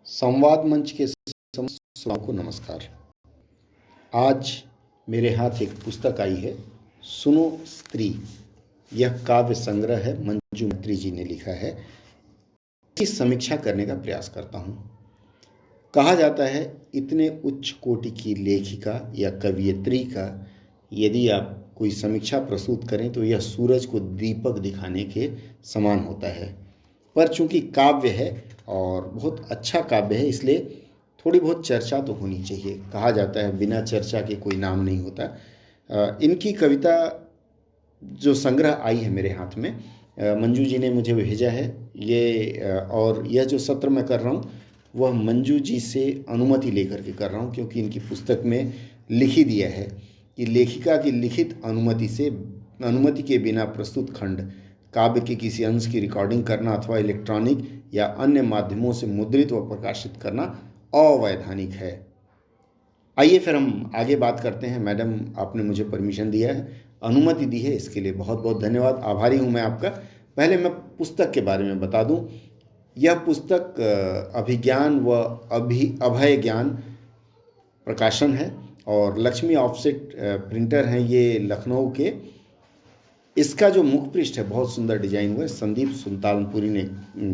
संवाद मंच के श्रोताओं को नमस्कार। आज मेरे हाथ एक पुस्तक आई है, सुनो स्त्री। यह काव्य संग्रह है, मंजू मैत्री जी ने लिखा है। इसकी समीक्षा करने का प्रयास करता हूँ। कहा जाता है इतने उच्च कोटि की लेखिका या कवियत्री का यदि आप कोई समीक्षा प्रस्तुत करें तो यह सूरज को दीपक दिखाने के समान होता है। पर चूंकि काव्य है और बहुत अच्छा काव्य है, इसलिए थोड़ी बहुत चर्चा तो होनी चाहिए। कहा जाता है बिना चर्चा के कोई नाम नहीं होता। इनकी कविता जो संग्रह आई है मेरे हाथ में, मंजू जी ने मुझे भेजा है और यह जो सत्र मैं कर रहा हूँ वह मंजू जी से अनुमति लेकर के कर रहा हूँ, क्योंकि इनकी पुस्तक में लिख ही दिया है कि लेखिका की लिखित अनुमति के बिना प्रस्तुत खंड काव्य के किसी अंश की रिकॉर्डिंग करना अथवा इलेक्ट्रॉनिक या अन्य माध्यमों से मुद्रित व प्रकाशित करना अवैधानिक है। आइए फिर हम आगे बात करते हैं। मैडम, आपने मुझे परमिशन दिया है, अनुमति दी है, इसके लिए बहुत बहुत धन्यवाद। आभारी हूँ मैं आपका। पहले मैं पुस्तक के बारे में बता दूँ। यह पुस्तक अभिज्ञान व अभय ज्ञान प्रकाशन है और लक्ष्मी ऑफसेट प्रिंटर हैं ये लखनऊ के। इसका जो मुख पृष्ठ है बहुत सुंदर डिजाइन हुआ है, संदीप सुल्तानपुरी ने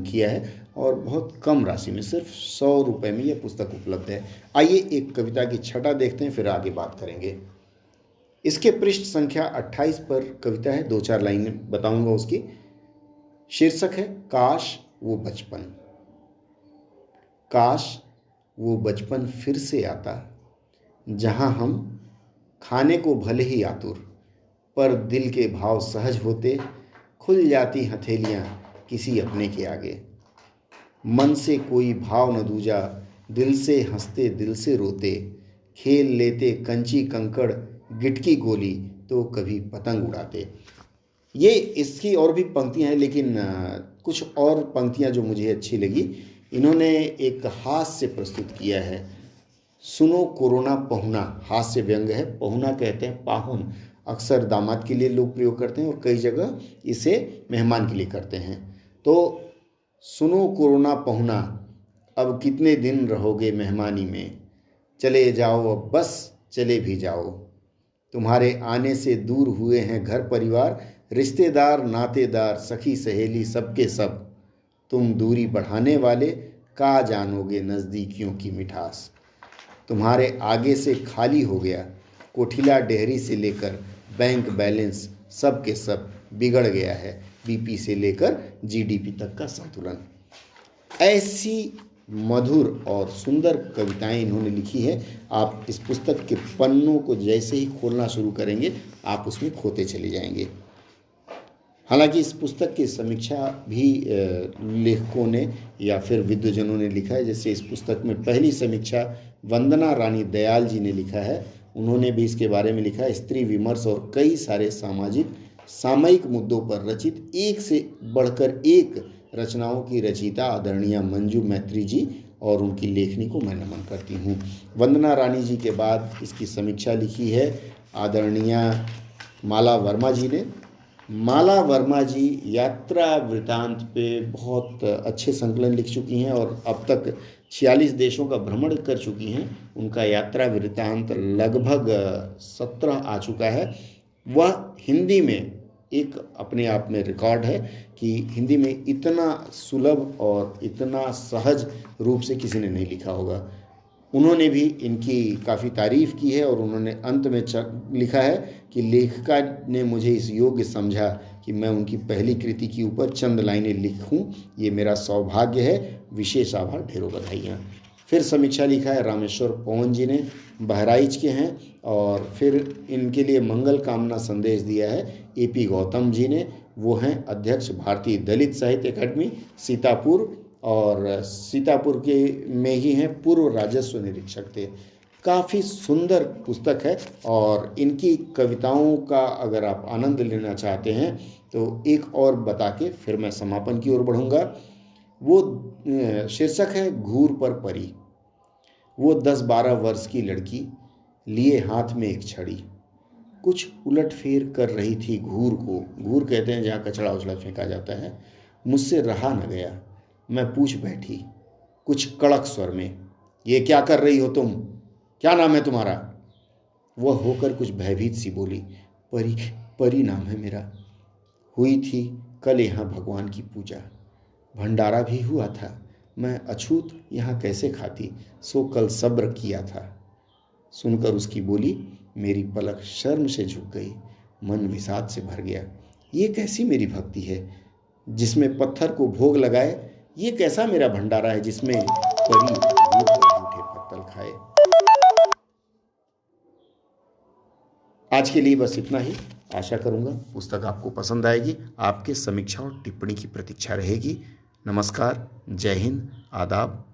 किया है और बहुत कम राशि में, सिर्फ 100 रुपये में यह पुस्तक उपलब्ध है। आइए एक कविता की छटा देखते हैं, फिर आगे बात करेंगे। इसके पृष्ठ संख्या 28 पर कविता है, 2-4 लाइनें बताऊंगा उसकी। शीर्षक है काश वो बचपन। काश वो बचपन फिर से आता, जहां हम खाने को भले ही आतुर, पर दिल के भाव सहज होते, खुल जाती हथेलियां किसी अपने के आगे। मन से कोई भाव न दूजा, दिल से हंसते दिल से रोते, खेल लेते कंची कंकड़ गिटकी गोली तो कभी पतंग उड़ाते। ये इसकी और भी पंक्तियां हैं, लेकिन कुछ और पंक्तियां जो मुझे अच्छी लगी, इन्होंने एक हास्य प्रस्तुत किया है। सुनो कोरोना पहुना, हास्य व्यंग है। पहुना कहते हैं पाहुन, अक्सर दामाद के लिए लोग प्रयोग करते हैं और कई जगह इसे मेहमान के लिए करते हैं। तो सुनो कोरोना पहुना, अब कितने दिन रहोगे मेहमानी में, चले जाओ अब बस चले भी जाओ। तुम्हारे आने से दूर हुए हैं घर परिवार, रिश्तेदार नातेदार सखी सहेली सबके सब। तुम दूरी बढ़ाने वाले का जानोगे नज़दीकियों की मिठास। तुम्हारे आगे से खाली हो गया कोठिला डेहरी से लेकर बैंक बैलेंस, सब के सब बिगड़ गया है बीपी से लेकर जीडीपी तक का संतुलन। ऐसी मधुर और सुंदर कविताएं इन्होंने लिखी है। आप इस पुस्तक के पन्नों को जैसे ही खोलना शुरू करेंगे आप उसमें खोते चले जाएंगे। हालांकि इस पुस्तक की समीक्षा भी लेखकों ने या फिर विद्वजनों ने लिखा है। जैसे इस पुस्तक में पहली समीक्षा वंदना रानी दयाल जी ने लिखा है, उन्होंने भी इसके बारे में लिखा है। स्त्री विमर्श और कई सारे सामयिक मुद्दों पर रचित एक से बढ़कर एक रचनाओं की रचयिता आदरणीय मंजू मैत्री जी और उनकी लेखनी को मैं नमन करती हूँ। वंदना रानी जी के बाद इसकी समीक्षा लिखी है आदरणीय माला वर्मा जी ने। माला वर्मा जी यात्रा वृतांत पे बहुत अच्छे संकलन लिख चुकी हैं और अब तक 46 देशों का भ्रमण कर चुकी हैं। उनका यात्रा वृतांत लगभग 17 आ चुका है। वह हिंदी में एक अपने आप में रिकॉर्ड है कि हिंदी में इतना सुलभ और इतना सहज रूप से किसी ने नहीं लिखा होगा। उन्होंने भी इनकी काफ़ी तारीफ़ की है और उन्होंने अंत में लिखा है कि लेखिका ने मुझे इस योग्य समझा कि मैं उनकी पहली कृति के ऊपर चंद लाइनें लिखूं, ये मेरा सौभाग्य है। विशेष आभार, ढेरों बधाइयाँ। फिर समीक्षा लिखा है रामेश्वर पवन जी ने, बहराइच के हैं, और फिर इनके लिए मंगल कामना संदेश दिया है एपी गौतम जी ने। वो हैं अध्यक्ष भारतीय दलित साहित्य अकादमी सीतापुर, और सीतापुर के में ही हैं, पूर्व राजस्व निरीक्षक थे। काफ़ी सुंदर पुस्तक है और इनकी कविताओं का अगर आप आनंद लेना चाहते हैं तो एक और बता के फिर मैं समापन की ओर बढ़ूँगा। वो शीर्षक है घूर पर परी। वो 10-12 वर्ष की लड़की लिए हाथ में एक छड़ी, कुछ उलट फेर कर रही थी घूर को। घूर कहते हैं जहाँ कचड़ा उचड़ा फेंका जाता है। मुझसे रहा न गया, मैं पूछ बैठी, कुछ कड़क स्वर में, ये क्या कर रही हो तुम? क्या नाम है तुम्हारा? वह होकर कुछ भयभीत सी बोली, परी, परी नाम है मेरा। हुई थी कल यहाँ भगवान की पूजा, भंडारा भी हुआ था। मैं अछूत यहाँ कैसे खाती, सो कल सब्र किया था। सुनकर उसकी बोली मेरी पलक शर्म से झुक गई, मन विषाद से भर गया। ये कैसी मेरी भक्ति है जिसमें पत्थर को भोग लगाए? ये कैसा मेरा भंडारा है जिसमें परी रूठ और जूठे पत्तल खाए? आज के लिए बस इतना ही। आशा करूंगा पुस्तक आपको पसंद आएगी। आपके समीक्षा और टिप्पणी की प्रतीक्षा रहेगी। नमस्कार, जय हिंद, आदाब।